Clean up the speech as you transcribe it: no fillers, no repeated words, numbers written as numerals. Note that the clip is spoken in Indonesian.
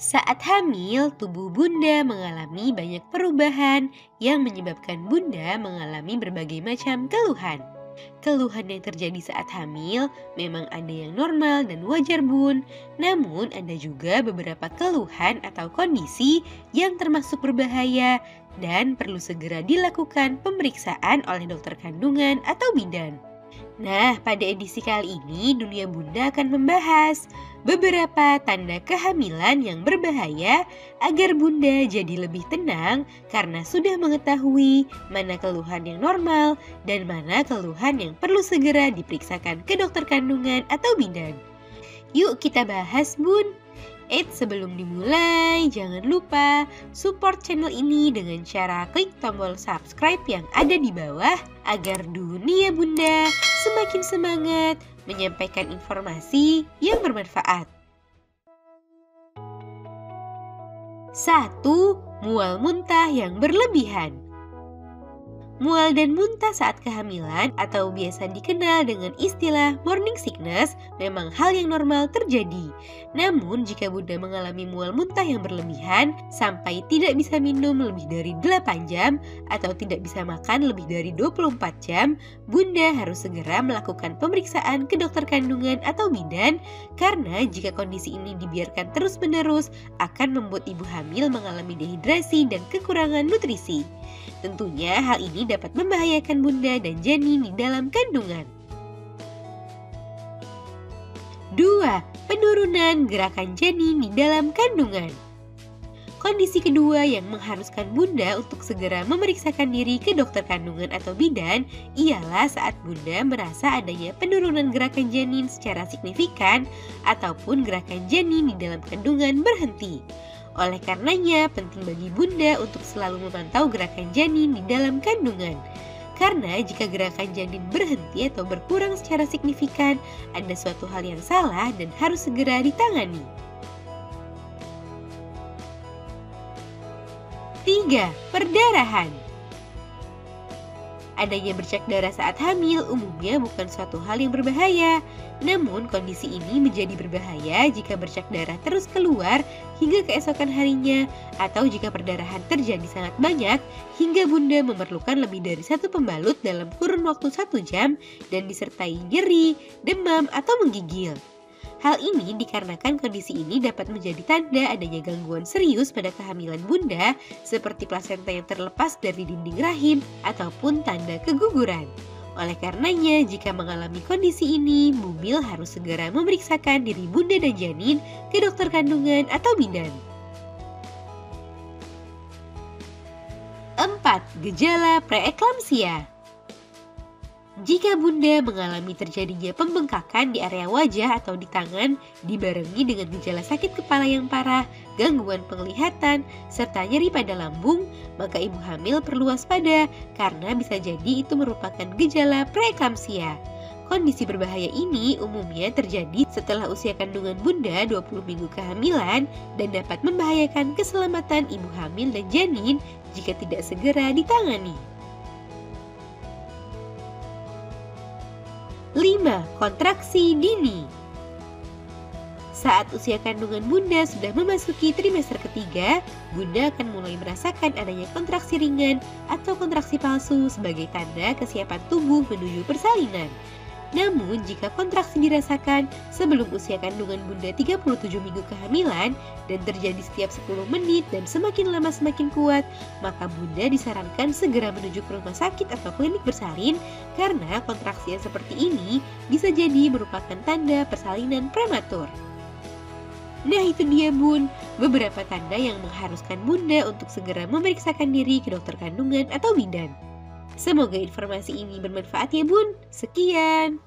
Saat hamil, tubuh bunda mengalami banyak perubahan yang menyebabkan bunda mengalami berbagai macam keluhan. Keluhan yang terjadi saat hamil memang ada yang normal dan wajar bun. Namun ada juga beberapa keluhan atau kondisi yang termasuk berbahaya dan perlu segera dilakukan pemeriksaan oleh dokter kandungan atau bidan. Nah, pada edisi kali ini Dunia Bunda akan membahas beberapa tanda kehamilan yang berbahaya agar Bunda jadi lebih tenang karena sudah mengetahui mana keluhan yang normal dan mana keluhan yang perlu segera diperiksakan ke dokter kandungan atau bidan. Yuk kita bahas, Bun. Sebelum dimulai, jangan lupa support channel ini dengan cara klik tombol subscribe yang ada di bawah agar Dunia Bunda semakin semangat menyampaikan informasi yang bermanfaat. 1. Mual muntah yang berlebihan. Mual dan muntah saat kehamilan atau biasa dikenal dengan istilah morning sickness memang hal yang normal terjadi. Namun jika Bunda mengalami mual muntah yang berlebihan sampai tidak bisa minum lebih dari 8 jam atau tidak bisa makan lebih dari 24 jam, Bunda harus segera melakukan pemeriksaan ke dokter kandungan atau bidan karena jika kondisi ini dibiarkan terus-menerus akan membuat ibu hamil mengalami dehidrasi dan kekurangan nutrisi. Tentunya hal ini dapat membahayakan bunda dan janin di dalam kandungan. 2. Penurunan gerakan janin di dalam kandungan. Kondisi kedua yang mengharuskan bunda untuk segera memeriksakan diri ke dokter kandungan atau bidan ialah saat bunda merasa adanya penurunan gerakan janin secara signifikan ataupun gerakan janin di dalam kandungan berhenti. Oleh karenanya, penting bagi bunda untuk selalu memantau gerakan janin di dalam kandungan. Karena jika gerakan janin berhenti atau berkurang secara signifikan, ada suatu hal yang salah dan harus segera ditangani. 3. Perdarahan. Adanya bercak darah saat hamil umumnya bukan suatu hal yang berbahaya. Namun kondisi ini menjadi berbahaya jika bercak darah terus keluar hingga keesokan harinya atau jika perdarahan terjadi sangat banyak hingga bunda memerlukan lebih dari 1 pembalut dalam kurun waktu 1 jam dan disertai nyeri, demam, atau menggigil. Hal ini dikarenakan kondisi ini dapat menjadi tanda adanya gangguan serius pada kehamilan bunda seperti plasenta yang terlepas dari dinding rahim ataupun tanda keguguran. Oleh karenanya, jika mengalami kondisi ini, Bubil harus segera memeriksakan diri bunda dan janin ke dokter kandungan atau bidan. 4. Gejala preeklamsia. Jika bunda mengalami terjadinya pembengkakan di area wajah atau di tangan, dibarengi dengan gejala sakit kepala yang parah, gangguan penglihatan, serta nyeri pada lambung, maka ibu hamil perlu waspada karena bisa jadi itu merupakan gejala preeklamsia. Kondisi berbahaya ini umumnya terjadi setelah usia kandungan bunda 20 minggu kehamilan dan dapat membahayakan keselamatan ibu hamil dan janin jika tidak segera ditangani. 5. Kontraksi dini. Saat usia kandungan bunda sudah memasuki trimester ketiga, bunda akan mulai merasakan adanya kontraksi ringan atau kontraksi palsu sebagai tanda kesiapan tubuh menuju persalinan. Namun, jika kontraksi dirasakan sebelum usia kandungan bunda 37 minggu kehamilan dan terjadi setiap 10 menit dan semakin lama semakin kuat, maka bunda disarankan segera menuju ke rumah sakit atau klinik bersalin karena kontraksi yang seperti ini bisa jadi merupakan tanda persalinan prematur. Nah itu dia bun, beberapa tanda yang mengharuskan bunda untuk segera memeriksakan diri ke dokter kandungan atau bidan. Semoga informasi ini bermanfaat ya bun. Sekian.